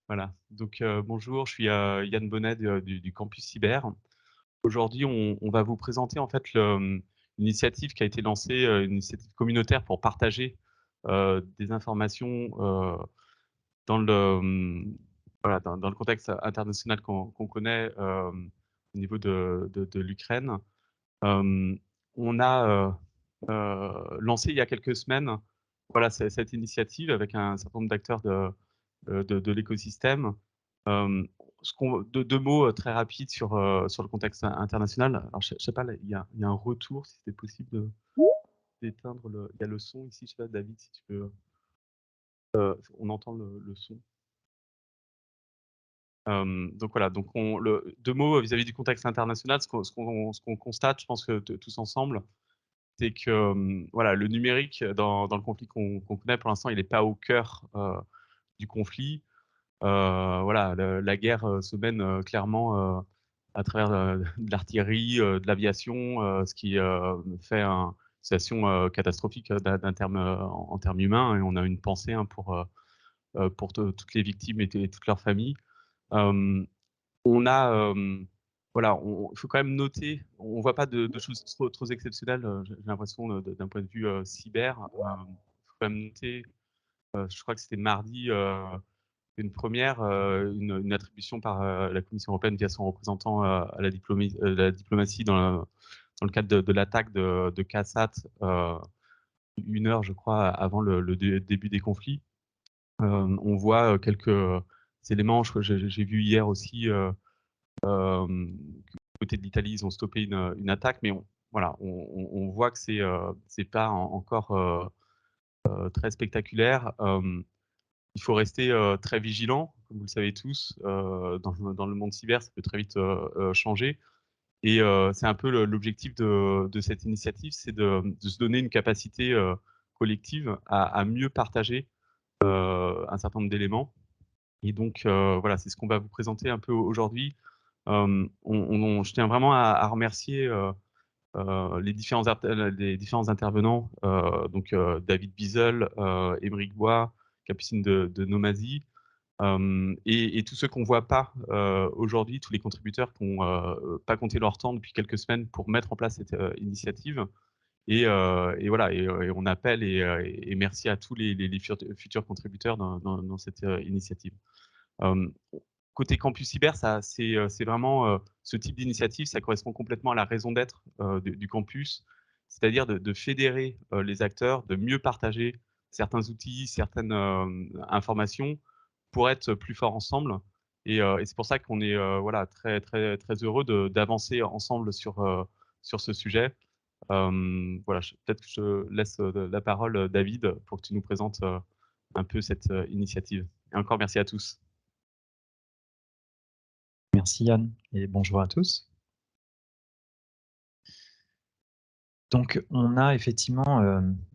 Voilà. Donc, bonjour, je suis Yann Bonnet du campus cyber. Aujourd'hui, on va vous présenter en fait une initiative qui a été lancée, une initiative communautaire pour partager des informations dans voilà, dans le contexte international qu'on connaît au niveau de l'Ukraine. On a lancé il y a quelques semaines, voilà, cette initiative avec un certain nombre d'acteurs de l'écosystème. Hem, deux mots très rapides sur le contexte international. Alors, je sais pas, là, il y a un retour, si c'est possible d'éteindre le. Il y a le son ici, je sais pas, David, si tu peux. On entend le son. Donc voilà, donc deux mots vis-à-vis du contexte international. Ce qu'on constate, je pense que tous ensemble, c'est que voilà, le numérique dans le conflit qu'on connaît pour l'instant, il n'est pas au cœur du conflit. Voilà, la guerre se mène clairement à travers de l'artillerie, de l'aviation, ce qui fait une situation catastrophique d'un terme, en termes humains. Et on a une pensée hein, pour toutes les victimes et toutes leurs familles. Euh, on a, voilà, il faut quand même noter, on voit pas de choses trop exceptionnelles. J'ai l'impression d'un point de vue cyber. Il faut quand même noter. Je crois que c'était mardi. Une première, une attribution par la Commission européenne via son représentant à la diplomatie dans le cadre de l'attaque de Kassat, 1 heure, je crois, avant le début des conflits. On voit quelques éléments. J'ai vu hier aussi, du côté de l'Italie, ils ont stoppé une attaque, mais voilà, on voit que c'est pas encore très spectaculaire. Il faut rester très vigilant, comme vous le savez tous. Dans le monde cyber, ça peut très vite changer. Et c'est un peu l'objectif de cette initiative, c'est de se donner une capacité collective à mieux partager un certain nombre d'éléments. Et donc, voilà, c'est ce qu'on va vous présenter un peu aujourd'hui. Je tiens vraiment à remercier les différents intervenants, donc David Bizel, Émeric Bois, Capucine de Nomazie, et tous ceux qu'on voit pas aujourd'hui, tous les contributeurs qui n'ont pas compté leur temps depuis quelques semaines pour mettre en place cette initiative. Et voilà, et on appelle et merci à tous les futurs contributeurs dans cette initiative. Euh, Côté campus cyber, c'est vraiment ce type d'initiative, ça correspond complètement à la raison d'être du campus, c'est-à-dire de fédérer les acteurs, de mieux partager certains outils, certaines informations pour être plus forts ensemble. Et c'est pour ça qu'on est voilà, très heureux d'avancer ensemble sur ce sujet. Voilà, peut-être que je laisse la parole, David, pour que tu nous présentes un peu cette initiative. Et encore merci à tous. Merci Yann et bonjour à tous. Donc on a effectivement,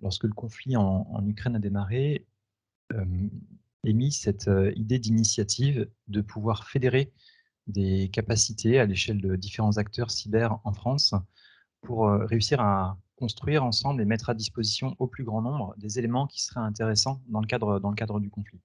lorsque le conflit en Ukraine a démarré, émis cette idée d'initiative de pouvoir fédérer des capacités à l'échelle de différents acteurs cyber en France pour réussir à construire ensemble et mettre à disposition au plus grand nombre des éléments qui seraient intéressants dans le cadre du conflit.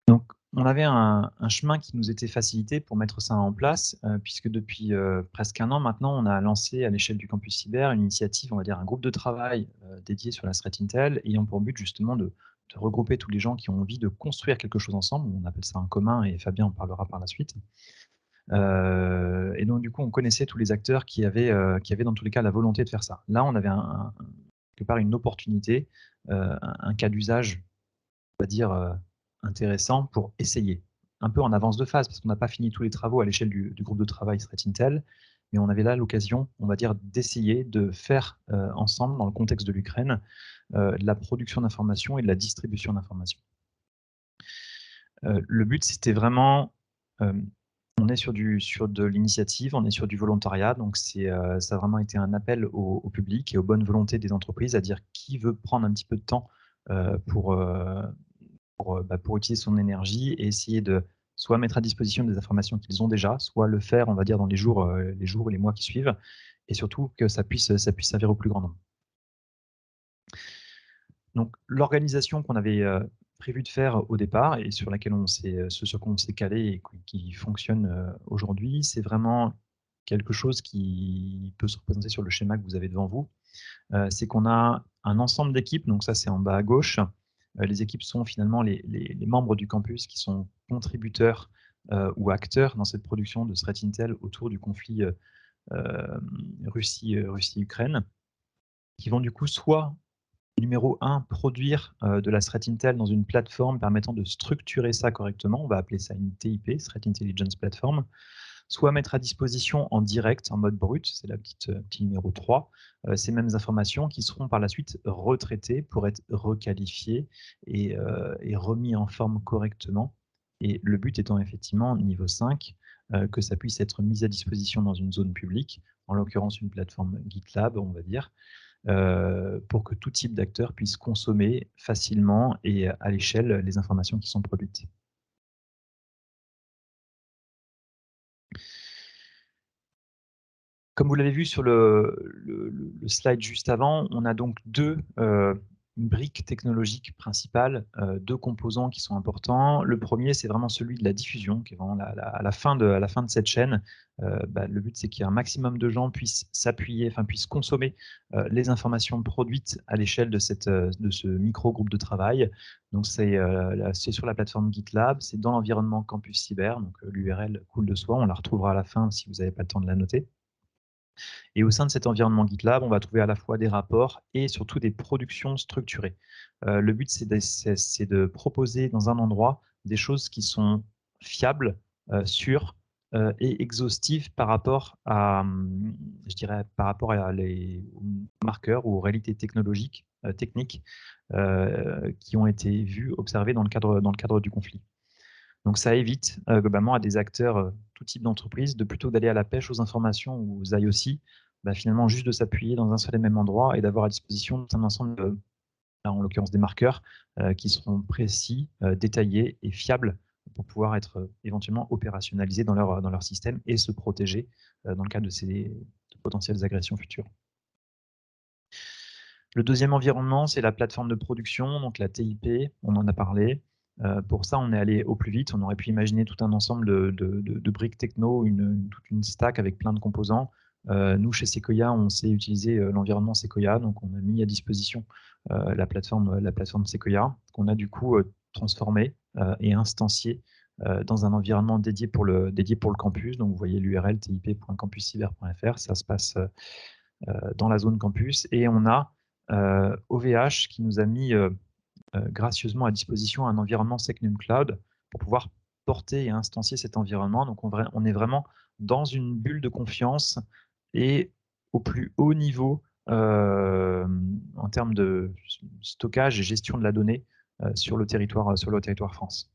Donc, on avait un chemin qui nous était facilité pour mettre ça en place, puisque depuis, presque 1 an maintenant, on a lancé à l'échelle du campus cyber une initiative, on va dire un groupe de travail, dédié sur la threat intel, ayant pour but justement de regrouper tous les gens qui ont envie de construire quelque chose ensemble. On appelle ça un commun et Fabien en parlera par la suite. Et donc du coup, on connaissait tous les acteurs qui avaient dans tous les cas la volonté de faire ça. Là, on avait quelque part une opportunité, un cas d'usage, on va dire, intéressant pour essayer. Un peu en avance de phase, parce qu'on n'a pas fini tous les travaux à l'échelle du groupe de travail Threat Intel, mais on avait là l'occasion, on va dire, d'essayer de faire ensemble, dans le contexte de l'Ukraine, de la production d'informations et de la distribution d'informations. Le but, c'était vraiment, on est sur de l'initiative, on est sur du volontariat, donc ça a vraiment été un appel au public et aux bonnes volontés des entreprises, à dire qui veut prendre un petit peu de temps pour utiliser son énergie et essayer de soit mettre à disposition des informations qu'ils ont déjà, soit le faire, on va dire, dans les jours ou les mois qui suivent, et surtout que ça puisse servir au plus grand nombre. Donc l'organisation qu'on avait prévu de faire au départ et sur laquelle ce sur quoi on s'est calé et qui fonctionne aujourd'hui, c'est vraiment quelque chose qui peut se représenter sur le schéma que vous avez devant vous. C'est qu'on a un ensemble d'équipes, donc ça c'est en bas à gauche. Les équipes sont finalement les membres du campus qui sont contributeurs ou acteurs dans cette production de threat intel autour du conflit Russie-Ukraine, qui vont du coup soit, numéro 1, produire de la threat intel dans une plateforme permettant de structurer ça correctement, on va appeler ça une TIP, Threat Intelligence Platform, soit mettre à disposition en direct, en mode brut, c'est la petit numéro 3, ces mêmes informations qui seront par la suite retraitées pour être requalifiées et remis en forme correctement. Et le but étant effectivement, niveau 5, que ça puisse être mis à disposition dans une zone publique, en l'occurrence une plateforme GitLab, on va dire, pour que tout type d'acteur puisse consommer facilement et à l'échelle les informations qui sont produites. Comme vous l'avez vu sur le slide juste avant, on a donc deux briques technologiques principales, deux composants qui sont importants. Le premier, c'est vraiment celui de la diffusion, qui est vraiment à la fin de cette chaîne. Le but, c'est qu'il y ait un maximum de gens puissent s'appuyer, puissent consommer les informations produites à l'échelle de ce micro-groupe de travail. Donc, c'est sur la plateforme GitLab, c'est dans l'environnement Campus Cyber, donc l'URL coule de soi, on la retrouvera à la fin si vous n'avez pas le temps de la noter. Et au sein de cet environnement GitLab, on va trouver à la fois des rapports et surtout des productions structurées. Le but, c'est de proposer dans un endroit des choses qui sont fiables, sûres et exhaustives par rapport à, je dirais, par rapport à aux marqueurs ou aux réalités technologiques, techniques qui ont été vues, observées dans le cadre du conflit. Donc ça évite globalement à des acteurs, tout type d'entreprise, de plutôt d'aller à la pêche aux informations ou aux IOC, finalement juste de s'appuyer dans un seul et même endroit et d'avoir à disposition un ensemble, en l'occurrence des marqueurs, qui seront précis, détaillés et fiables pour pouvoir être éventuellement opérationnalisés dans leur système et se protéger dans le cadre de potentielles agressions futures. Le deuxième environnement, c'est la plateforme de production, donc la TIP, on en a parlé. Pour ça, on est allé au plus vite. On aurait pu imaginer tout un ensemble de briques techno, toute une stack avec plein de composants. Nous, chez Sequoia, on sait utiliser l'environnement Sequoia, donc on a mis à disposition la plateforme Sequoia, qu'on a du coup transformé et instancié dans un environnement dédié pour le campus. Donc, vous voyez l'URL tip.campuscyber.fr, ça se passe dans la zone campus. Et on a OVH qui nous a mis gracieusement à disposition un environnement Secnum Cloud pour pouvoir porter et instancier cet environnement. Donc, on est vraiment dans une bulle de confiance et au plus haut niveau en termes de stockage et gestion de la donnée sur le territoire France.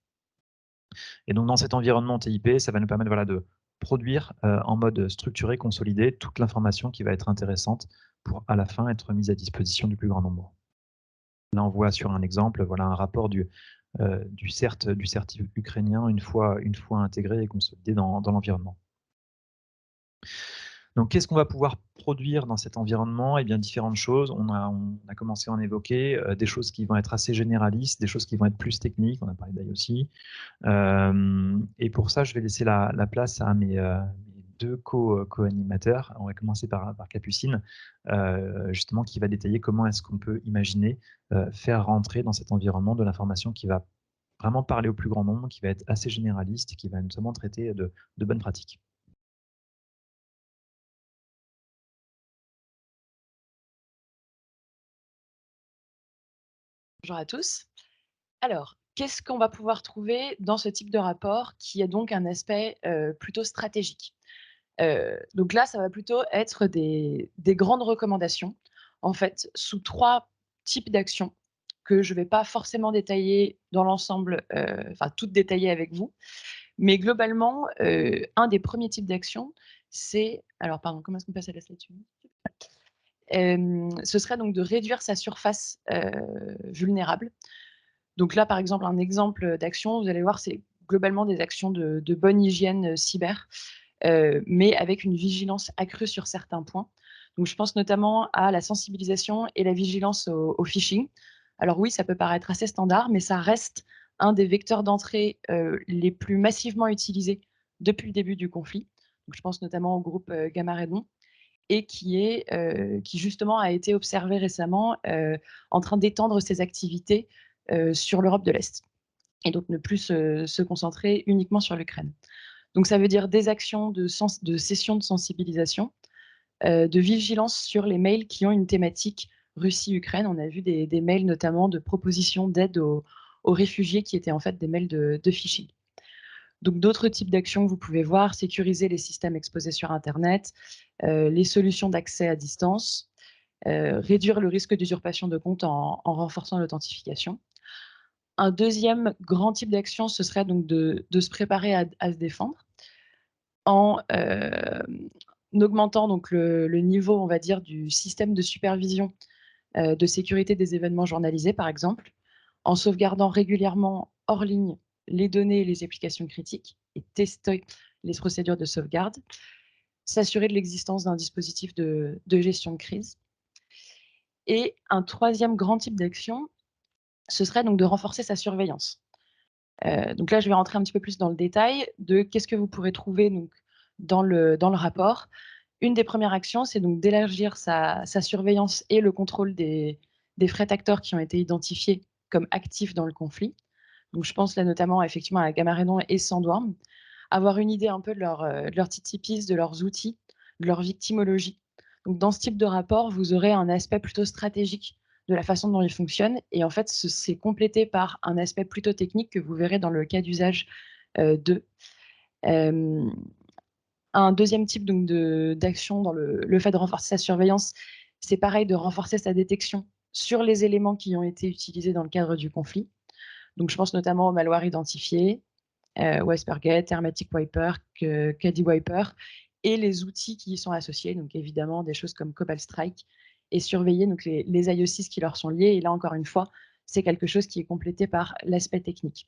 Et donc, dans cet environnement TIP, ça va nous permettre de produire en mode structuré, consolidé, toute l'information qui va être intéressante pour à la fin être mise à disposition du plus grand nombre. Là, on voit sur un exemple, un rapport du CERT ukrainien une fois intégré et consolidé dans l'environnement. Donc, qu'est-ce qu'on va pouvoir produire dans cet environnement? Eh bien, différentes choses. On a commencé à en évoquer des choses qui vont être assez généralistes, des choses qui vont être plus techniques. On a parlé d'IOC. Et pour ça, je vais laisser la place à mes deux co-animateurs. On va commencer par Capucine, justement, qui va détailler comment est-ce qu'on peut imaginer faire rentrer dans cet environnement de l'information qui va vraiment parler au plus grand nombre, qui va être assez généraliste, qui va notamment traiter de bonnes pratiques. Bonjour à tous. Alors, qu'est-ce qu'on va pouvoir trouver dans ce type de rapport qui a donc un aspect plutôt stratégique? Donc là, ça va plutôt être des grandes recommandations, en fait, sous 3 types d'actions que je ne vais pas forcément détailler dans l'ensemble, toutes détailler avec vous. Mais globalement, un des premiers types d'actions, c'est alors pardon, comment est-ce qu'on passe à la slide suivante? Ce serait donc de réduire sa surface vulnérable. Donc là, par exemple, un exemple d'action, vous allez voir, c'est globalement des actions de bonne hygiène cyber, mais avec une vigilance accrue sur certains points. Donc je pense notamment à la sensibilisation et la vigilance au phishing. Alors oui, ça peut paraître assez standard, mais ça reste un des vecteurs d'entrée les plus massivement utilisés depuis le début du conflit. Donc, je pense notamment au groupe Gamma Raydon, et qui justement a été observé récemment en train d'étendre ses activités sur l'Europe de l'Est, et donc ne plus se concentrer uniquement sur l'Ukraine. Donc ça veut dire des actions de session de sensibilisation, de vigilance sur les mails qui ont une thématique Russie-Ukraine. On a vu des mails notamment de propositions d'aide aux réfugiés qui étaient en fait des mails de phishing. Donc d'autres types d'actions que vous pouvez voir: sécuriser les systèmes exposés sur Internet, les solutions d'accès à distance, réduire le risque d'usurpation de compte en renforçant l'authentification. Un deuxième grand type d'action, ce serait donc de se préparer à se défendre en augmentant donc le niveau, on va dire, du système de supervision de sécurité des événements journalisés, par exemple, en sauvegardant régulièrement hors ligne les données et les applications critiques et tester les procédures de sauvegarde, s'assurer de l'existence d'un dispositif de gestion de crise. Et un troisième grand type d'action, ce serait donc de renforcer sa surveillance. Donc là, je vais rentrer un petit peu plus dans le détail de qu'est-ce que vous pourrez trouver donc, dans le rapport. Une des premières actions, c'est donc d'élargir sa surveillance et le contrôle des threat actors qui ont été identifiés comme actifs dans le conflit. Donc je pense là notamment effectivement à Gamma Raydon et Sandworm. Avoir une idée un peu de leur TTPs, de leurs outils, de leur victimologie. Donc dans ce type de rapport, vous aurez un aspect plutôt stratégique de la façon dont ils fonctionnent, et en fait c'est complété par un aspect plutôt technique que vous verrez dans le cas d'usage d'eux. Un deuxième type donc d'action dans le fait de renforcer sa surveillance, c'est pareil, de renforcer sa détection sur les éléments qui ont été utilisés dans le cadre du conflit. Donc je pense notamment au malware identifié, Whispergate, Hermetic Wiper, Caddy Wiper, et les outils qui y sont associés, donc évidemment des choses comme Cobalt Strike, et surveiller donc les IO6 qui leur sont liés. Et là, encore une fois, c'est quelque chose qui est complété par l'aspect technique.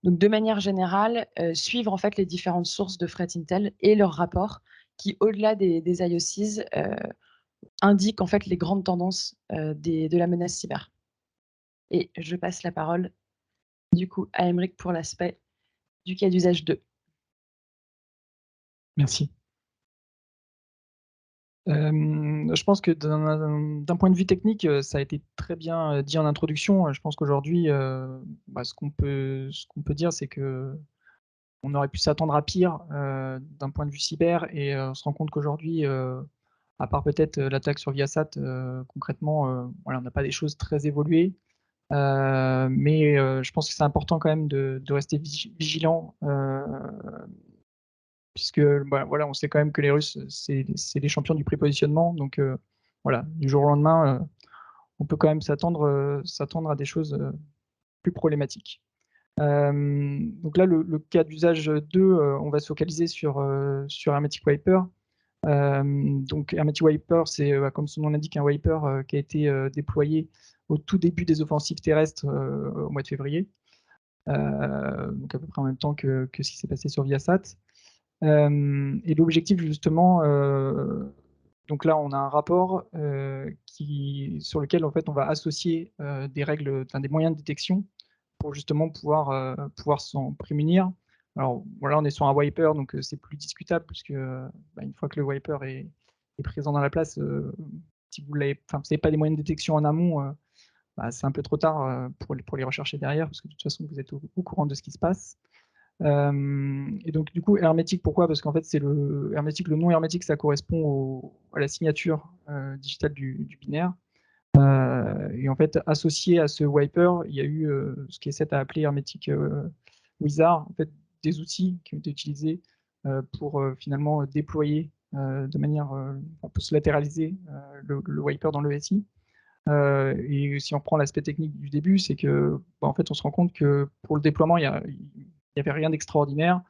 Donc, de manière générale, suivre en fait les différentes sources de threat intel et leurs rapports qui, au-delà des IO6, indiquent en fait les grandes tendances de la menace cyber. Et je passe la parole du coup à Aymeric pour l'aspect du cas d'usage 2. Merci. Je pense que d'un point de vue technique, ça a été très bien dit en introduction. Je pense qu'aujourd'hui, ce qu'on peut dire, c'est que on aurait pu s'attendre à pire d'un point de vue cyber, et on se rend compte qu'aujourd'hui, à part peut-être l'attaque sur Viasat, concrètement, voilà, on n'a pas des choses très évoluées. Mais je pense que c'est important quand même de rester vigilant, puisque voilà, on sait quand même que les Russes, c'est les champions du prépositionnement. Donc voilà, du jour au lendemain, on peut quand même s'attendre à des choses plus problématiques. Donc là, le cas d'usage 2, on va se focaliser sur Hermetic Wiper. Donc Hermetic Wiper, c'est comme son nom l'indique, un wiper qui a été déployé au tout début des offensives terrestres au mois de février, donc à peu près en même temps que ce qui s'est passé sur Viasat. Et l'objectif justement, donc là on a un rapport sur lequel en fait on va associer des règles, des moyens de détection pour justement pouvoir s'en prémunir. Alors voilà, on est sur un wiper, donc c'est plus discutable, puisque une fois que le wiper est présent dans la place, si vous n'avez pas des moyens de détection en amont, c'est un peu trop tard pour les rechercher derrière, parce que de toute façon vous êtes au courant de ce qui se passe. Et donc du coup hermétique, pourquoi? Parce qu'en fait c'est le nom hermétique, ça correspond à la signature digitale du binaire. Et en fait, associé à ce wiper, il y a eu ce qu'E7 a appelé Hermetic Wizard, en fait, des outils qui ont été utilisés pour finalement déployer de manière un peu se latéraliser le wiper dans le SI. Et si on prend l'aspect technique du début, c'est que en fait, on se rend compte que pour le déploiement, il n'y avait rien d'extraordinaire.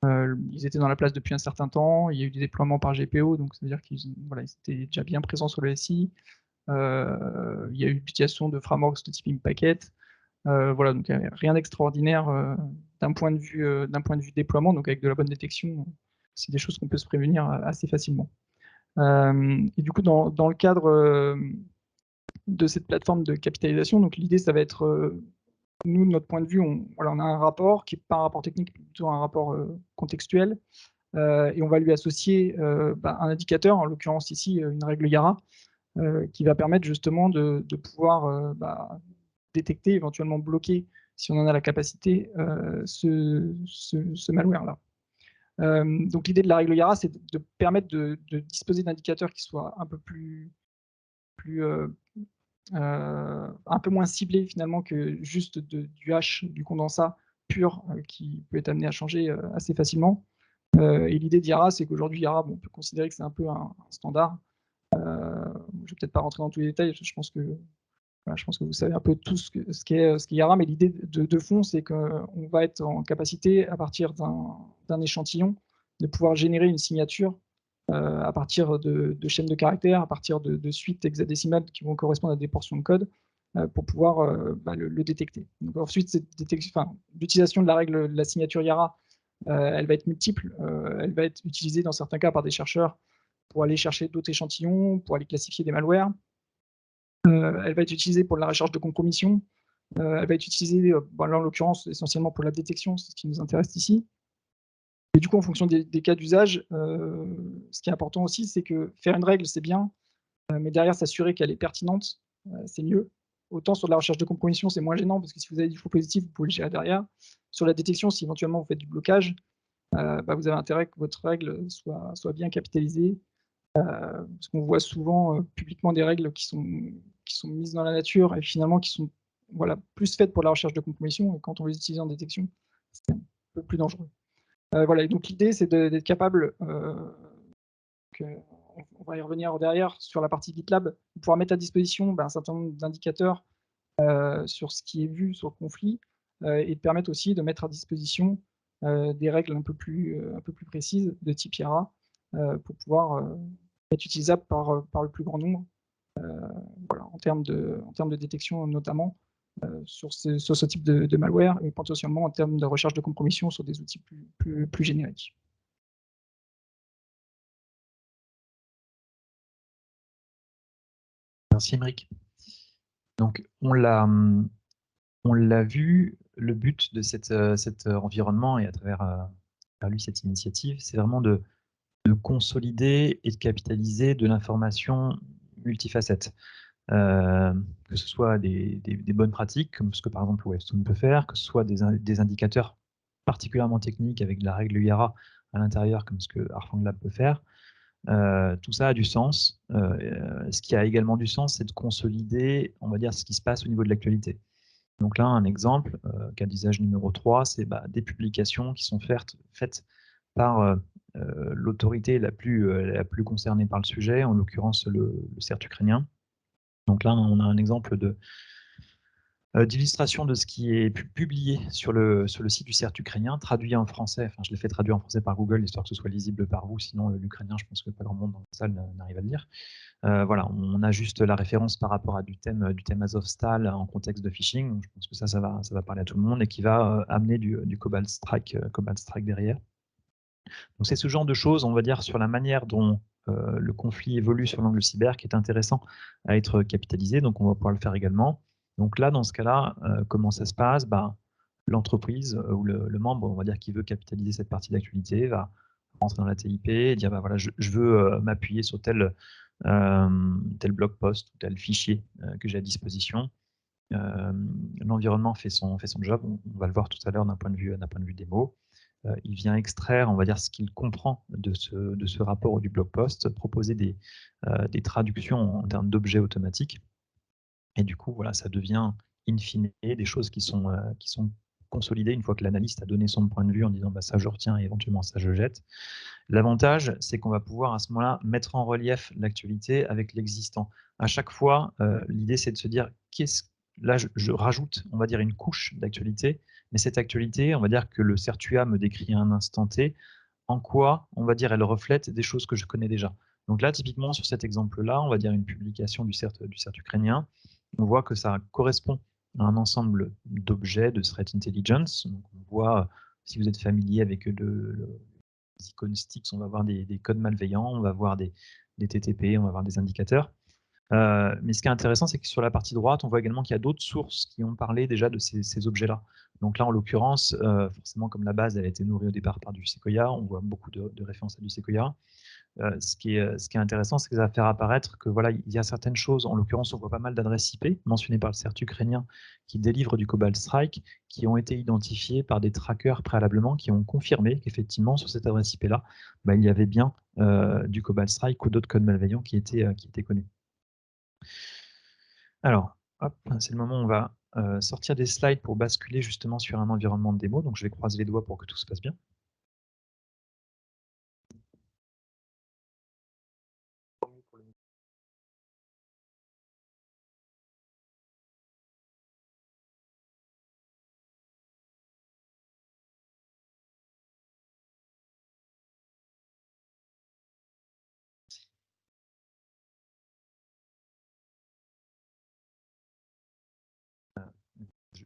Ils étaient dans la place depuis un certain temps. Il y a eu des déploiements par GPO, donc ça veut dire qu'ils étaient déjà bien présents sur le SI. Il y a eu l'utilisation de frameworks de type Packet. Voilà, donc il n'y avait rien d'extraordinaire d'un point de vue déploiement. Donc avec de la bonne détection, c'est des choses qu'on peut se prévenir assez facilement. Et du coup, dans le cadre de cette plateforme de capitalisation. Donc l'idée, ça va être, nous, de notre point de vue, on a un rapport qui n'est pas un rapport technique, mais plutôt un rapport contextuel, et on va lui associer un indicateur, en l'occurrence ici une règle Yara, qui va permettre justement de pouvoir détecter, éventuellement bloquer, si on en a la capacité, ce malware-là. Donc l'idée de la règle Yara, c'est de permettre de disposer d'indicateurs qui soient un peu un peu moins ciblés finalement que juste du hash, du condensat pur, qui peut être amené à changer assez facilement. Et l'idée d'Yara, c'est qu'aujourd'hui, Yara, on peut considérer que c'est un peu un standard. Je ne vais peut-être pas rentrer dans tous les détails, je pense que vous savez un peu tout ce qu'est Yara, mais l'idée de fond, c'est qu'on va être en capacité, à partir d'un échantillon, de pouvoir générer une signature à partir de chaînes de caractères, à partir de suites hexadécimales qui vont correspondre à des portions de code, pour pouvoir le détecter. Donc ensuite, l'utilisation de la règle de la signature Yara, elle va être multiple. Elle va être utilisée dans certains cas par des chercheurs pour aller chercher d'autres échantillons, pour aller classifier des malwares. Elle va être utilisée pour la recherche de compromission. Elle va être utilisée, là en l'occurrence, essentiellement pour la détection, c'est ce qui nous intéresse ici. Et du coup, en fonction des cas d'usage, ce qui est important aussi, c'est que faire une règle, c'est bien, mais derrière, s'assurer qu'elle est pertinente, c'est mieux. Autant sur la recherche de compromission, c'est moins gênant, parce que si vous avez du faux positif, vous pouvez le gérer derrière. Sur la détection, si éventuellement vous faites du blocage, vous avez intérêt que votre règle soit bien capitalisée, parce qu'on voit souvent publiquement des règles qui sont mises dans la nature et finalement qui sont plus faites pour la recherche de compromission, et quand on les utilise en détection, c'est un peu plus dangereux. Et donc l'idée, c'est d'être capable, on va y revenir derrière sur la partie GitLab, de pouvoir mettre à disposition un certain nombre d'indicateurs sur ce qui est vu sur le conflit, et de permettre aussi de mettre à disposition des règles un peu plus précises de type Yara, pour pouvoir être utilisable par le plus grand nombre, en termes de détection notamment, sur ce type de malware, et potentiellement en termes de recherche de compromission sur des outils plus génériques. Merci Émeric. Donc on l'a vu, le but de cet environnement et à travers lui cette initiative, c'est vraiment de consolider et de capitaliser de l'information multifacette. Que ce soit des bonnes pratiques, comme ce que par exemple Webstone peut faire, que ce soit des indicateurs particulièrement techniques avec de la règle Yara à l'intérieur, comme ce que Arfang peut faire. Tout ça a du sens. Ce qui a également du sens, c'est de consolider, on va dire, ce qui se passe au niveau de l'actualité. Donc là, un exemple, cas d'usage numéro 3, c'est des publications qui sont faites par l'autorité la plus concernée par le sujet, en l'occurrence le CERT ukrainien. Donc là, on a un exemple d'illustration de ce qui est publié sur le site du CERT ukrainien, traduit en français. Enfin, je l'ai fait traduire en français par Google, histoire que ce soit lisible par vous. Sinon, l'ukrainien, je pense que pas grand monde dans la salle n'arrive à le lire. On a juste la référence par rapport à du thème Azovstal en contexte de phishing. Donc, je pense que ça va parler à tout le monde et qui va amener du Cobalt Strike derrière. Donc, c'est ce genre de choses, on va dire, sur la manière dont le conflit évolue sur l'angle cyber qui est intéressant à être capitalisé. Donc, on va pouvoir le faire également. Donc là, dans ce cas-là, comment ça se passe? L'entreprise ou le membre, on va dire, qui veut capitaliser cette partie d'actualité, va rentrer dans la TIP et dire je veux m'appuyer sur tel blog post ou tel fichier que j'ai à disposition. L'environnement fait son job, on va le voir tout à l'heure d'un point de vue démo. Il vient extraire, on va dire, ce qu'il comprend de ce rapport ou du blog post, proposer des traductions en termes d'objets automatiques. Et du coup, ça devient in fine des choses qui sont consolidées une fois que l'analyste a donné son point de vue en disant ça je retiens et éventuellement ça je jette. L'avantage, c'est qu'on va pouvoir à ce moment-là mettre en relief l'actualité avec l'existant. À chaque fois, l'idée c'est de se dire là je rajoute, on va dire, une couche d'actualité, mais cette actualité, on va dire que le CERT-UA me décrit à un instant T, en quoi, on va dire, elle reflète des choses que je connais déjà. Donc là, typiquement, sur cet exemple-là, on va dire une publication du CERT ukrainien, on voit que ça correspond à un ensemble d'objets de threat intelligence. Donc on voit, si vous êtes familier avec les icônes sticks, on va voir des codes malveillants, on va voir des TTP, on va voir des indicateurs. Mais ce qui est intéressant, c'est que sur la partie droite, on voit également qu'il y a d'autres sources qui ont parlé déjà de ces objets-là. Donc là, en l'occurrence, forcément, comme la base, elle a été nourrie au départ par du Sequoia, on voit beaucoup de références à du Sequoia. Ce qui est intéressant, c'est que ça va faire apparaître que voilà, il y a certaines choses, en l'occurrence, on voit pas mal d'adresses IP mentionnées par le CERT ukrainien qui délivrent du Cobalt Strike, qui ont été identifiées par des trackers préalablement, qui ont confirmé qu'effectivement, sur cette adresse IP-là, il y avait bien du Cobalt Strike ou d'autres codes malveillants qui étaient connus. Alors, hop, c'est le moment où on va sortir des slides pour basculer justement sur un environnement de démo. Donc, je vais croiser les doigts pour que tout se passe bien.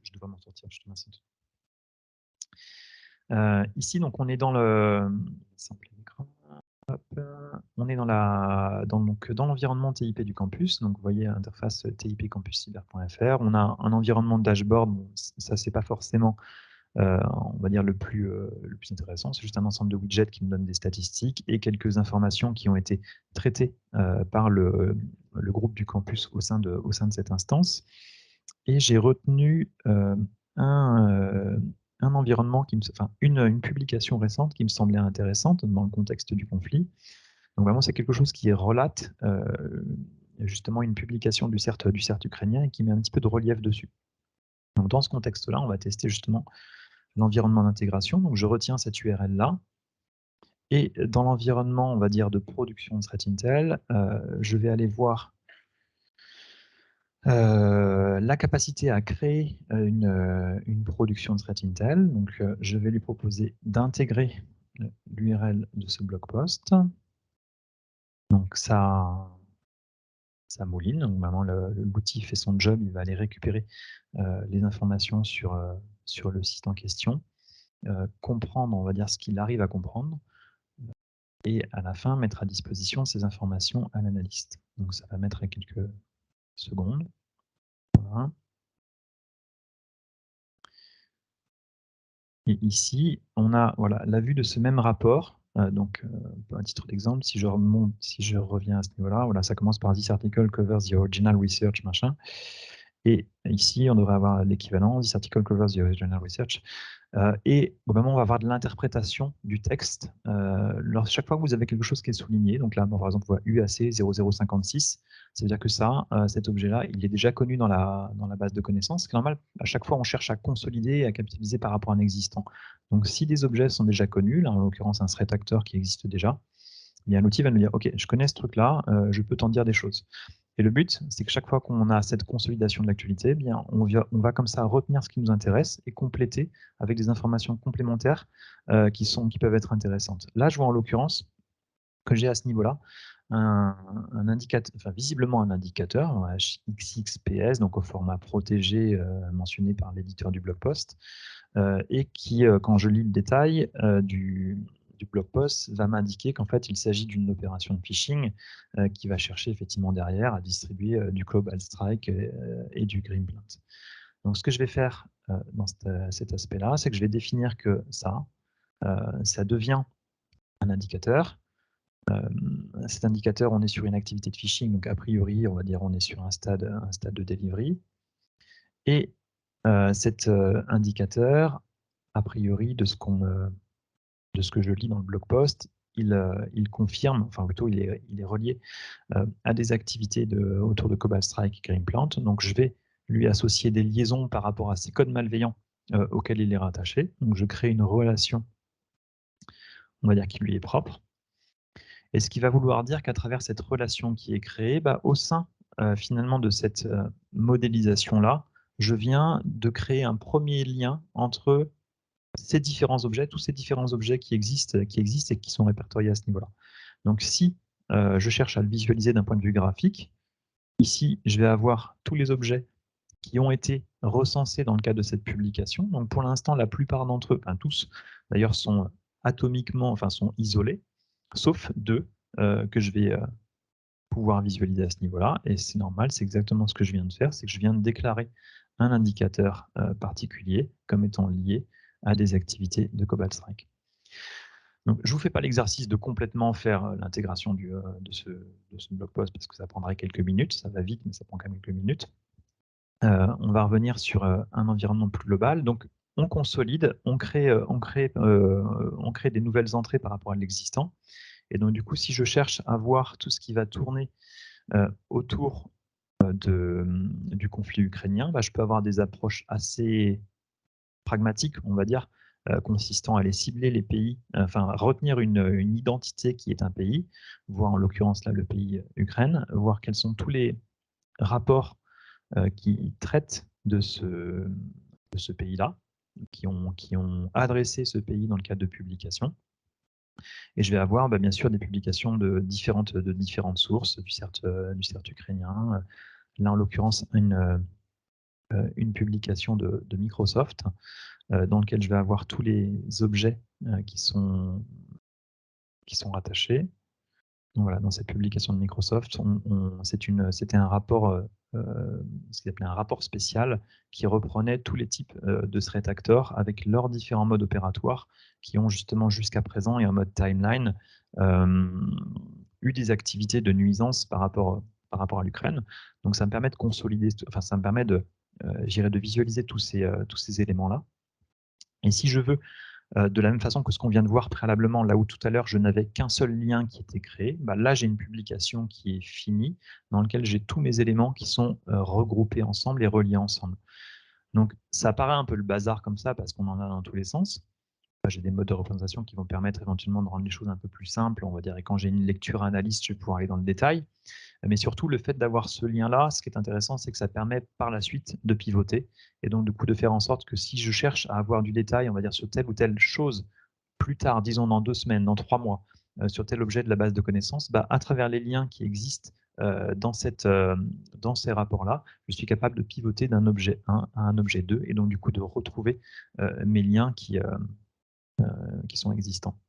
Je devrais m'en sortir, je te remercie. Ici, donc, on est dans le on est dans l'environnement TIP du campus. Donc, vous voyez l'interface tipcampuscyber.fr. On a un environnement de dashboard. Bon, ça, c'est pas forcément, on va dire, le plus intéressant. C'est juste un ensemble de widgets qui nous donnent des statistiques et quelques informations qui ont été traitées par le groupe du campus au sein de cette instance. Et j'ai retenu un environnement une publication récente qui me semblait intéressante dans le contexte du conflit. Donc vraiment, c'est quelque chose qui relate justement une publication du CERT ukrainien et qui met un petit peu de relief dessus. Donc dans ce contexte-là, on va tester justement l'environnement d'intégration. Donc je retiens cette URL-là. Et dans l'environnement, on va dire, de production de Threat Intel, je vais aller voir la capacité à créer une production de Threat Intel. Donc, je vais lui proposer d'intégrer l'URL de ce blog post. Donc, ça mouline. Donc, maintenant, l'outil fait son job. Il va aller récupérer les informations sur le site en question, comprendre, on va dire, ce qu'il arrive à comprendre, et à la fin, mettre à disposition ces informations à l'analyste. Donc, ça va mettre quelques secondes. Voilà. Et ici, on a la vue de ce même rapport. Donc, à titre d'exemple, si je reviens à ce niveau-là, voilà, ça commence par "This article covers the original research", machin. Et ici, on devrait avoir l'équivalent, "This article covers the original research". Et au moment où on va avoir de l'interprétation du texte, chaque fois que vous avez quelque chose qui est souligné, donc là, par exemple, on voit UAC 0056, ça veut dire que cet objet-là, il est déjà connu dans la base de connaissances. C'est normal, à chaque fois, on cherche à consolider et à capitaliser par rapport à un existant. Donc, si des objets sont déjà connus, là, en l'occurrence, un threat actor qui existe déjà, bien, l'outil va nous dire, OK, je connais ce truc-là, je peux t'en dire des choses. Et le but, c'est que chaque fois qu'on a cette consolidation de l'actualité, eh bien, on va comme ça retenir ce qui nous intéresse et compléter avec des informations complémentaires qui peuvent être intéressantes. Là, je vois en l'occurrence que j'ai à ce niveau-là un indicateur, visiblement un indicateur, XXPS, donc au format protégé mentionné par l'éditeur du blog post, et qui, quand je lis le détail du blog post, va m'indiquer qu'en fait, il s'agit d'une opération de phishing qui va chercher effectivement derrière à distribuer du Cobalt Strike et du Greenplant. Donc, ce que je vais faire dans cet aspect-là, c'est que je vais définir que ça devient un indicateur. Cet indicateur, on est sur une activité de phishing, donc a priori, on va dire on est sur un stade de delivery. Et cet indicateur, a priori, de ce que je lis dans le blog post, il confirme, enfin plutôt il est relié à des activités autour de Cobalt Strike et Greenplant. Donc je vais lui associer des liaisons par rapport à ces codes malveillants auxquels il est rattaché. Donc je crée une relation, on va dire, qui lui est propre. Et ce qui va vouloir dire qu'à travers cette relation qui est créée, au sein finalement de cette modélisation-là, je viens de créer un premier lien entre ces différents objets, tous ces différents objets qui existent et qui sont répertoriés à ce niveau-là. Donc si je cherche à le visualiser d'un point de vue graphique, ici je vais avoir tous les objets qui ont été recensés dans le cadre de cette publication. Donc pour l'instant, la plupart d'entre eux, enfin tous d'ailleurs, sont atomiquement, sont isolés, sauf deux que je vais pouvoir visualiser à ce niveau-là. Et c'est normal, c'est exactement ce que je viens de faire, c'est que je viens de déclarer un indicateur particulier comme étant lié à des activités de Cobalt Strike. Donc, je ne vous fais pas l'exercice de complètement faire l'intégration de ce blog post parce que ça prendrait quelques minutes. Ça va vite, mais ça prend quand même quelques minutes. On va revenir sur un environnement plus global. Donc, on consolide, on crée des nouvelles entrées par rapport à l'existant. Et donc, du coup, si je cherche à voir tout ce qui va tourner autour du conflit ukrainien, bah, je peux avoir des approches assez pragmatiques, on va dire, consistant à aller cibler les pays, enfin retenir une identité qui est un pays, voir en l'occurrence là le pays Ukraine, voir quels sont tous les rapports qui traitent de ce pays-là, qui ont adressé ce pays dans le cadre de publications. Et je vais avoir bien sûr des publications de différentes sources, du CERT ukrainien. Là, en l'occurrence, une publication de Microsoft dans lequel je vais avoir tous les objets qui sont rattachés. Donc voilà, dans cette publication de Microsoft, c'était un rapport, ce qu'ils appelaient un rapport spécial, qui reprenait tous les types de threat actors avec leurs différents modes opératoires qui ont justement jusqu'à présent et en mode timeline eu des activités de nuisance par rapport à l'Ukraine. Donc ça me permet de consolider, enfin ça me permet de visualiser tous ces éléments-là. Et si je veux, de la même façon que ce qu'on vient de voir préalablement, là où tout à l'heure je n'avais qu'un seul lien qui était créé, bah là j'ai une publication qui est finie, dans laquelle j'ai tous mes éléments qui sont regroupés ensemble et reliés ensemble. Donc ça paraît un peu le bazar comme ça, parce qu'on en a dans tous les sens. J'ai des modes de représentation qui vont permettre éventuellement de rendre les choses un peu plus simples, on va dire, et quand j'ai une lecture analyste, je vais pouvoir aller dans le détail. Mais surtout, le fait d'avoir ce lien-là, ce qui est intéressant, c'est que ça permet par la suite de pivoter, et donc du coup de faire en sorte que si je cherche à avoir du détail, on va dire, sur telle ou telle chose, plus tard, disons dans 2 semaines, dans 3 mois, sur tel objet de la base de connaissances, bah, à travers les liens qui existent dans ces rapports-là, je suis capable de pivoter d'un objet 1 à un objet 2, et donc du coup de retrouver mes liens qui sont existants.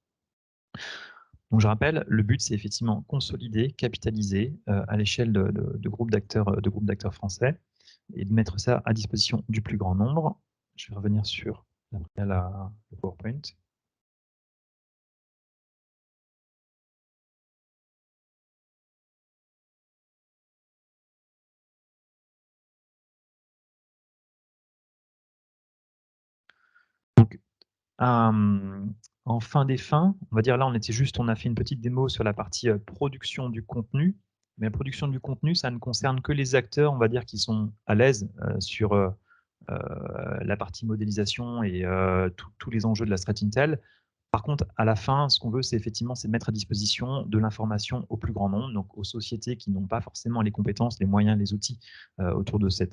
Donc je rappelle, le but c'est effectivement consolider, capitaliser à l'échelle de groupes d'acteurs français et de mettre ça à disposition du plus grand nombre. Je vais revenir sur le PowerPoint. Donc, en fin des fins, on va dire là, on a fait une petite démo sur la partie production du contenu. Mais la production du contenu, ça ne concerne que les acteurs, on va dire, qui sont à l'aise sur la partie modélisation et tous les enjeux de la threat intel. Par contre, à la fin, ce qu'on veut, c'est effectivement de mettre à disposition de l'information au plus grand nombre, donc aux sociétés qui n'ont pas forcément les compétences, les moyens, les outils autour de ce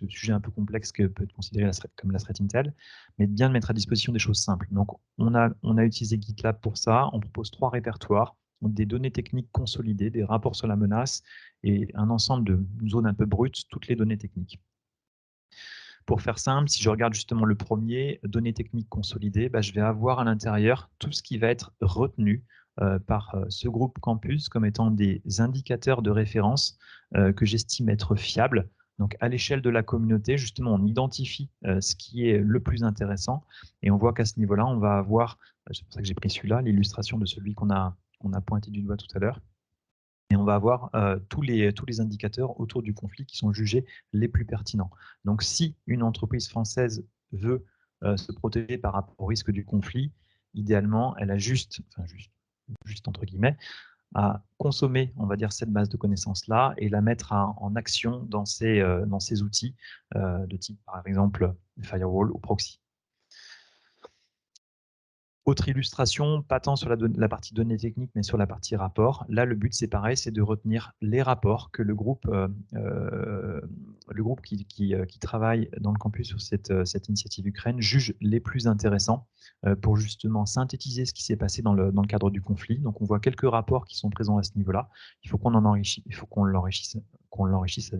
sujet un peu complexe que peut être considéré comme la threat intel, mais de bien mettre à disposition des choses simples. Donc, on a utilisé GitLab pour ça. On propose 3 répertoires, donc des données techniques consolidées, des rapports sur la menace et un ensemble de zones un peu brutes, toutes les données techniques. Pour faire simple, si je regarde justement le premier, données techniques consolidées, bah, je vais avoir à l'intérieur tout ce qui va être retenu par ce groupe campus comme étant des indicateurs de référence que j'estime être fiables. Donc à l'échelle de la communauté, justement, on identifie ce qui est le plus intéressant et on voit qu'à ce niveau-là, on va avoir, c'est pour ça que j'ai pris celui-là, l'illustration de celui qu'on a pointé du doigt tout à l'heure. Et on va avoir tous les indicateurs autour du conflit qui sont jugés les plus pertinents. Donc, si une entreprise française veut se protéger par rapport au risque du conflit, idéalement, elle a juste entre guillemets, à consommer, on va dire, cette base de connaissances-là et la mettre en action dans ces outils de type, par exemple, firewall ou proxy. Autre illustration, pas tant sur la partie données techniques, mais sur la partie rapport. Là, le but, c'est pareil, c'est de retenir les rapports que le groupe qui travaille dans le campus sur cette initiative Ukraine juge les plus intéressants pour justement synthétiser ce qui s'est passé dans le cadre du conflit. Donc, on voit quelques rapports qui sont présents à ce niveau-là. Il faut qu'on l'enrichisse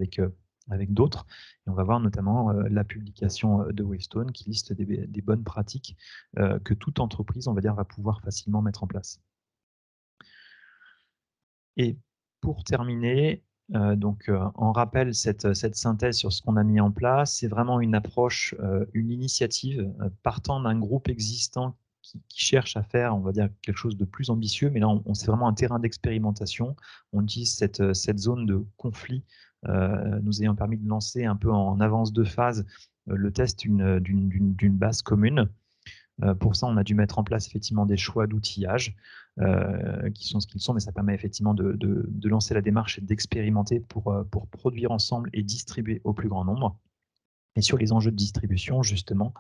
avec d'autres. Et on va voir notamment la publication de Wavestone qui liste des bonnes pratiques que toute entreprise, on va dire, va pouvoir facilement mettre en place. Et Pour terminer, on rappelle cette synthèse sur ce qu'on a mis en place. C'est vraiment une approche, une initiative partant d'un groupe existant qui cherche à faire, on va dire, quelque chose de plus ambitieux. Mais là, c'est vraiment un terrain d'expérimentation. On utilise cette zone de conflit nous ayant permis de lancer un peu en avance de phase le test d'une base commune. Pour ça, on a dû mettre en place effectivement des choix d'outillage qui sont ce qu'ils sont, mais ça permet effectivement de lancer la démarche et d'expérimenter pour produire ensemble et distribuer au plus grand nombre. Et sur les enjeux de distribution, justement,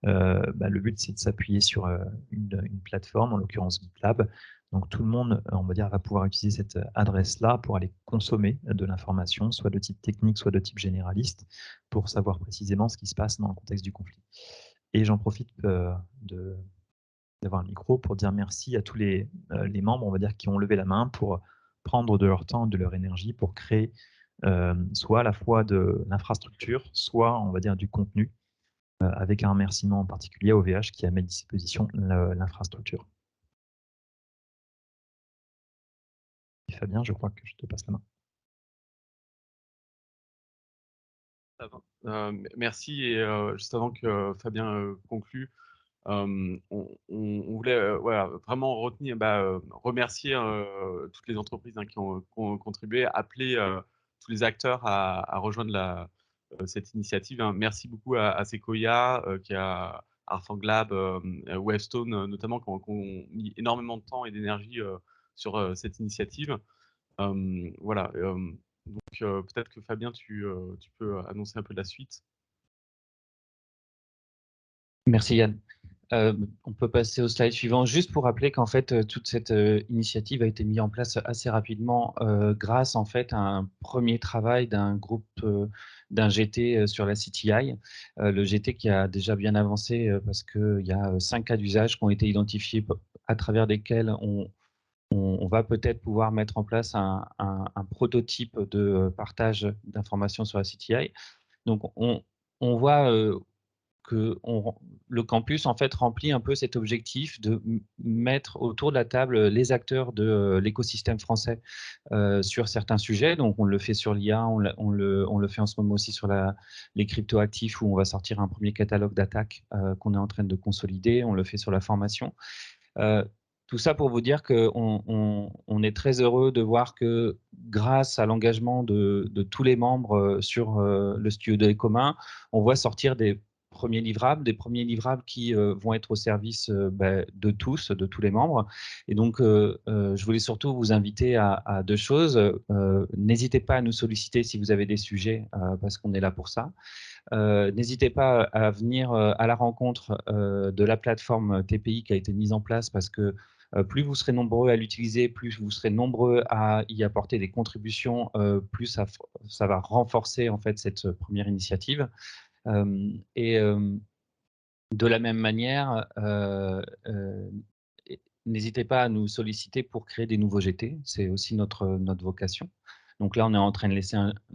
le but, c'est de s'appuyer sur une plateforme, en l'occurrence GitLab. Donc tout le monde, on va dire, va pouvoir utiliser cette adresse-là pour aller consommer de l'information, soit de type technique, soit de type généraliste, pour savoir précisément ce qui se passe dans le contexte du conflit. Et j'en profite d'avoir un micro pour dire merci à tous les membres, on va dire, qui ont levé la main pour prendre de leur temps, de leur énergie pour créer soit à la fois de l'infrastructure, soit, on va dire, du contenu, avec un remerciement en particulier à OVH qui a mis à disposition l'infrastructure. Fabien, je crois que je te passe la main. Merci. Et juste avant que Fabien conclue, on voulait voilà, vraiment remercier toutes les entreprises qui ont contribué, appeler tous les acteurs à rejoindre cette initiative. Merci beaucoup à Sequoia, à Arfanglab, Wavestone notamment, qui ont mis énormément de temps et d'énergie sur cette initiative. Voilà. Donc peut-être que Fabien, tu peux annoncer un peu la suite. Merci Yann. On peut passer au slide suivant, juste pour rappeler qu'en fait, toute cette initiative a été mise en place assez rapidement grâce en fait à un premier travail d'un groupe, d'un GT sur la CTI. Le GT qui a déjà bien avancé parce qu'il y a 5 cas d'usage qui ont été identifiés à travers lesquels on va peut-être pouvoir mettre en place un prototype de partage d'informations sur la CTI. Donc, on voit que le campus en fait remplit un peu cet objectif de mettre autour de la table les acteurs de l'écosystème français sur certains sujets. Donc, on le fait sur l'IA, on le fait en ce moment aussi sur les cryptoactifs où on va sortir un premier catalogue d'attaques qu'on est en train de consolider. On le fait sur la formation. Tout ça pour vous dire qu'on est très heureux de voir que grâce à l'engagement de tous les membres sur le studio de commun, on voit sortir des premiers livrables qui vont être au service de tous les membres. Et donc, je voulais surtout vous inviter à 2 choses. N'hésitez pas à nous solliciter si vous avez des sujets, parce qu'on est là pour ça. N'hésitez pas à venir à la rencontre de la plateforme TPI qui a été mise en place parce que plus vous serez nombreux à l'utiliser, plus vous serez nombreux à y apporter des contributions, plus ça va renforcer en fait cette première initiative. Et de la même manière, n'hésitez pas à nous solliciter pour créer des nouveaux GT. C'est aussi notre vocation. Donc là, on est en train de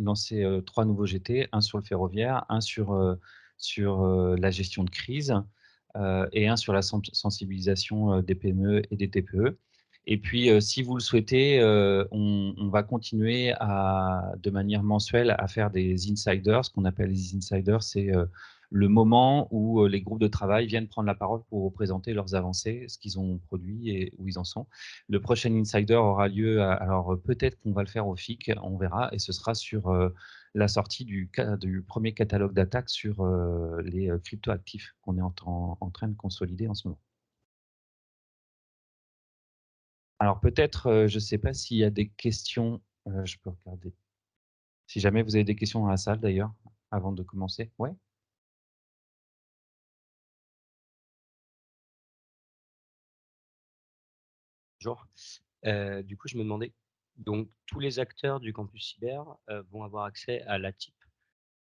lancer 3 nouveaux GT, un sur le ferroviaire, un sur la gestion de crise et un sur la sensibilisation des PME et des TPE. Et puis, si vous le souhaitez, on va continuer de manière mensuelle à faire des insiders. Ce qu'on appelle les insiders, c'est le moment où les groupes de travail viennent prendre la parole pour vous présenter leurs avancées, ce qu'ils ont produit et où ils en sont. Le prochain Insider aura lieu, alors peut-être qu'on va le faire au FIC, on verra, et ce sera sur la sortie du premier catalogue d'attaques sur les cryptoactifs qu'on est en train de consolider en ce moment. Alors peut-être, je ne sais pas s'il y a des questions, je peux regarder. Si jamais vous avez des questions dans la salle d'ailleurs, avant de commencer. Ouais. Bonjour. Du coup, je me demandais, donc tous les acteurs du campus cyber vont avoir accès à l'ATIP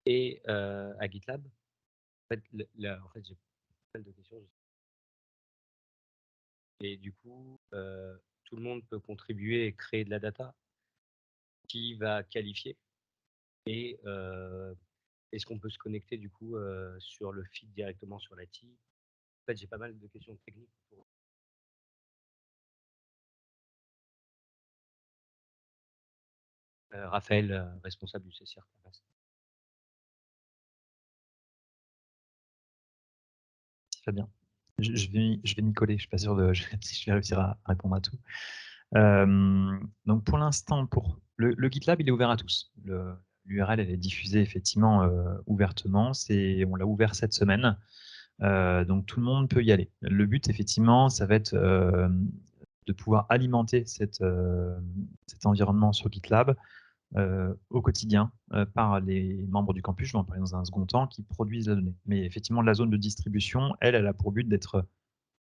et à GitLab. En fait, j'ai pas mal de questions. Et du coup, tout le monde peut contribuer et créer de la data. Qui va qualifier? Et est-ce qu'on peut se connecter du coup sur le feed directement sur l'ATIP? En fait, j'ai pas mal de questions techniques. Raphaël, responsable du CCR. Fabien. Je vais m'y coller, je suis pas sûr si je vais réussir à répondre à tout. Donc pour l'instant, pour le GitLab, il est ouvert à tous. L'URL, elle est diffusée effectivement ouvertement. On l'a ouvert cette semaine, donc tout le monde peut y aller. Le but, effectivement, ça va être de pouvoir alimenter cet environnement sur GitLab au quotidien par les membres du campus, je vais en parler dans un second temps, qui produisent la donnée. Mais effectivement, la zone de distribution, elle a pour but d'être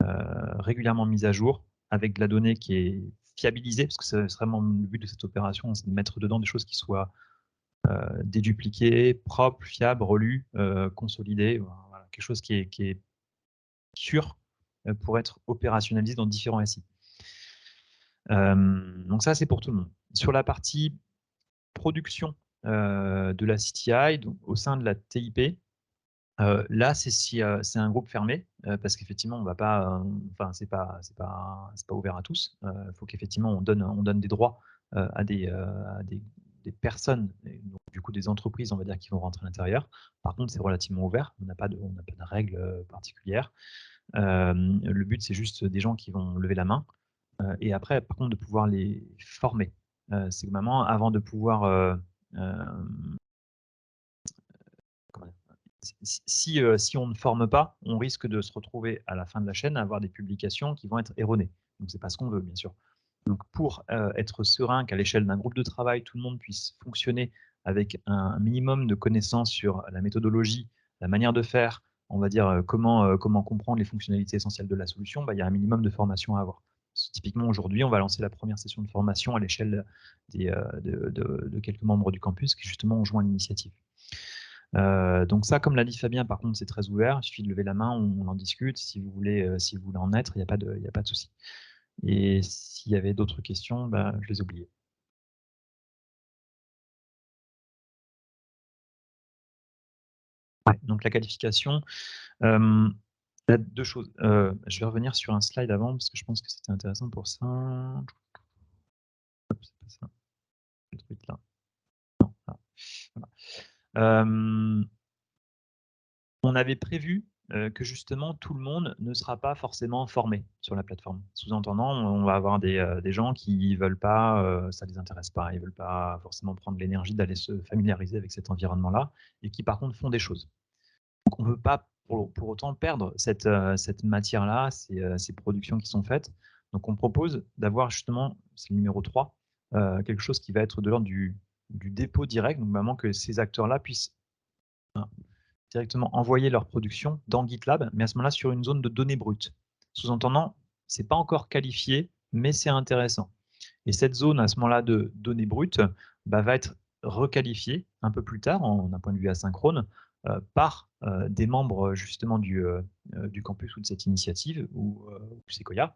régulièrement mise à jour avec de la donnée qui est fiabilisée, parce que c'est vraiment le but de cette opération, c'est de mettre dedans des choses qui soient dédupliquées, propres, fiables, relues, consolidées, voilà, quelque chose qui est sûr pour être opérationnalisé dans différents SI. Donc ça, c'est pour tout le monde. Sur la partie production de la CTI, donc au sein de la TIP, là, c'est un groupe fermé parce qu'effectivement, on va pas, enfin, c'est pas ouvert à tous. Il faut qu'effectivement on donne des droits à des personnes, donc du coup des entreprises, on va dire, qui vont rentrer à l'intérieur. Par contre, c'est relativement ouvert. On n'a pas de règles particulières. Le but, c'est juste des gens qui vont lever la main. Et après, par contre, de pouvoir les former. C'est vraiment avant de pouvoir si on ne forme pas, on risque de se retrouver à la fin de la chaîne à avoir des publications qui vont être erronées. Donc, c'est pas ce qu'on veut, bien sûr. Donc, pour être serein qu'à l'échelle d'un groupe de travail, tout le monde puisse fonctionner avec un minimum de connaissances sur la méthodologie, la manière de faire, on va dire comment comprendre les fonctionnalités essentielles de la solution, il y a un minimum de formation à avoir. Typiquement, aujourd'hui, on va lancer la première session de formation à l'échelle de quelques membres du campus qui, justement, ont joint l'initiative. Donc ça, comme l'a dit Fabien, par contre, c'est très ouvert. Il suffit de lever la main, on en discute. Si vous voulez en être, il n'y a pas de souci. Et s'il y avait d'autres questions, je les ai oubliées. Ouais, donc la qualification, il y a deux choses. Je vais revenir sur un slide avant parce que je pense que c'était intéressant pour ça. Hop, c'est pas ça. Le truc là. Non, là. Voilà. On avait prévu que justement tout le monde ne sera pas forcément formé sur la plateforme. Sous-entendant, on va avoir des gens qui veulent pas, ça les intéresse pas, ils veulent pas forcément prendre l'énergie d'aller se familiariser avec cet environnement-là, et qui par contre font des choses. Donc on ne veut pas pour autant perdre cette matière-là, ces productions qui sont faites. Donc on propose d'avoir justement, c'est le numéro 3, quelque chose qui va être de l'ordre du dépôt direct, donc vraiment que ces acteurs-là puissent directement envoyer leur production dans GitLab, mais à ce moment-là sur une zone de données brutes. Sous-entendant, c'est pas encore qualifié, mais c'est intéressant. Et cette zone à ce moment-là de données brutes va être requalifiée un peu plus tard, d'un point de vue asynchrone, par des membres justement du campus ou de cette initiative ou Sequoia,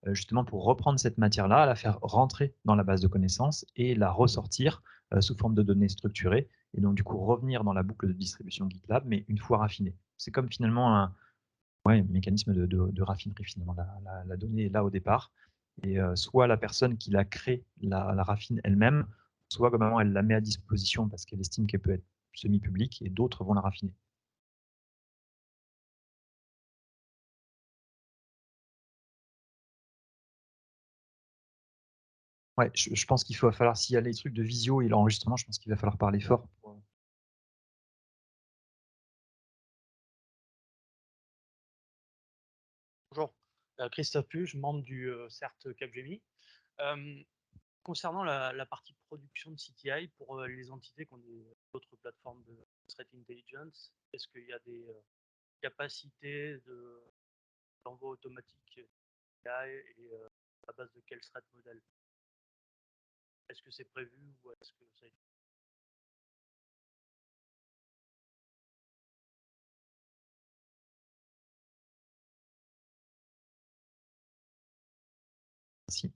justement pour reprendre cette matière-là, la faire rentrer dans la base de connaissances et la ressortir sous forme de données structurées, et donc du coup revenir dans la boucle de distribution GitLab, mais une fois raffinée. C'est comme finalement un mécanisme de raffinerie, finalement. La donnée est là au départ, et soit la personne qui la crée la raffine elle-même, soit comme elle la met à disposition parce qu'elle estime qu'elle peut être semi-publique, et d'autres vont la raffiner. Ouais, je pense qu'il va falloir, s'il y a les trucs de visio et l'enregistrement, je pense qu'il va falloir parler fort. Bonjour, Christophe Puge, membre du CERT Capgemini. Concernant la partie production de CTI, pour les entités qui ont d'autres plateformes de threat intelligence, est-ce qu'il y a des capacités d'envoi automatique CTI et à base de quel threat model? Est-ce que c'est prévu ou est-ce que ça a été... Si.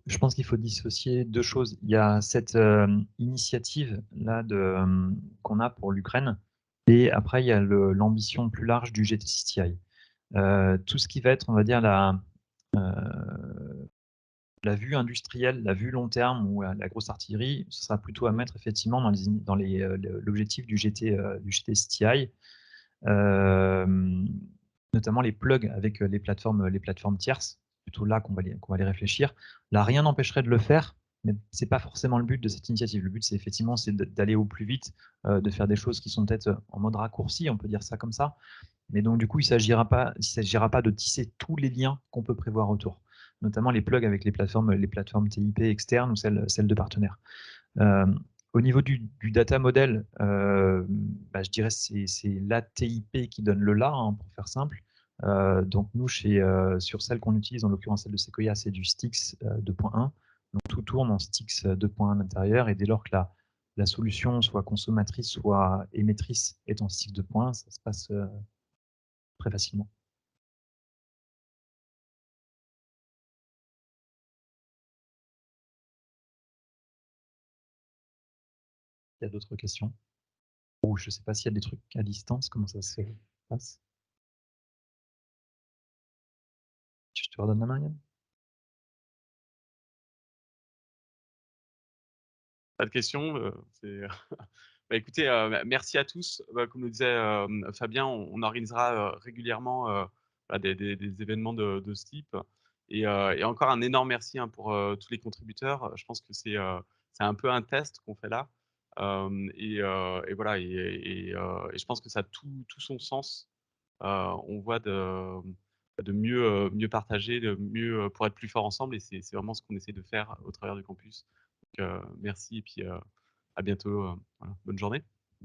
Je pense qu'il faut dissocier deux choses. Il y a cette initiative-là qu'on a pour l'Ukraine, et après, il y a l'ambition plus large du GTCTI. Tout ce qui va être, on va dire, la vue industrielle, la vue long terme ou la grosse artillerie, ce sera plutôt à mettre effectivement dans l'objectif du GT CTI, notamment les plugs avec les plateformes tierces. Plutôt là qu'on va les réfléchir. Là, rien n'empêcherait de le faire, mais c'est pas forcément le but de cette initiative. Le but, c'est effectivement d'aller au plus vite, de faire des choses qui sont peut-être en mode raccourci, on peut dire ça comme ça. Mais donc du coup, il s'agira pas de tisser tous les liens qu'on peut prévoir autour, notamment les plugs avec les plateformes TIP externes ou celles de partenaires. Au niveau du data model, je dirais c'est la TIP qui donne le là, hein, pour faire simple. Donc nous, sur celle qu'on utilise, en l'occurrence celle de Sequoia, c'est du Stix 2.1. Donc tout tourne en Stix 2.1 à l'intérieur, et dès lors que la solution, soit consommatrice, soit émettrice, est en Stix 2.1, ça se passe très facilement. Il y a d'autres questions? Ou je ne sais pas s'il y a des trucs à distance, comment ça se passe? Je te redonne la main, Yann. Pas de questions, bah, écoutez, merci à tous. Bah, comme le disait Fabien, on organisera régulièrement voilà, des événements de ce type. Et encore un énorme merci, hein, pour tous les contributeurs. Je pense que c'est un peu un test qu'on fait là. Et voilà, et je pense que ça a tout son sens. On voit de mieux partager, de mieux pour être plus fort ensemble. Et c'est vraiment ce qu'on essaie de faire au travers du campus. Donc, merci et puis à bientôt. Voilà. Bonne journée.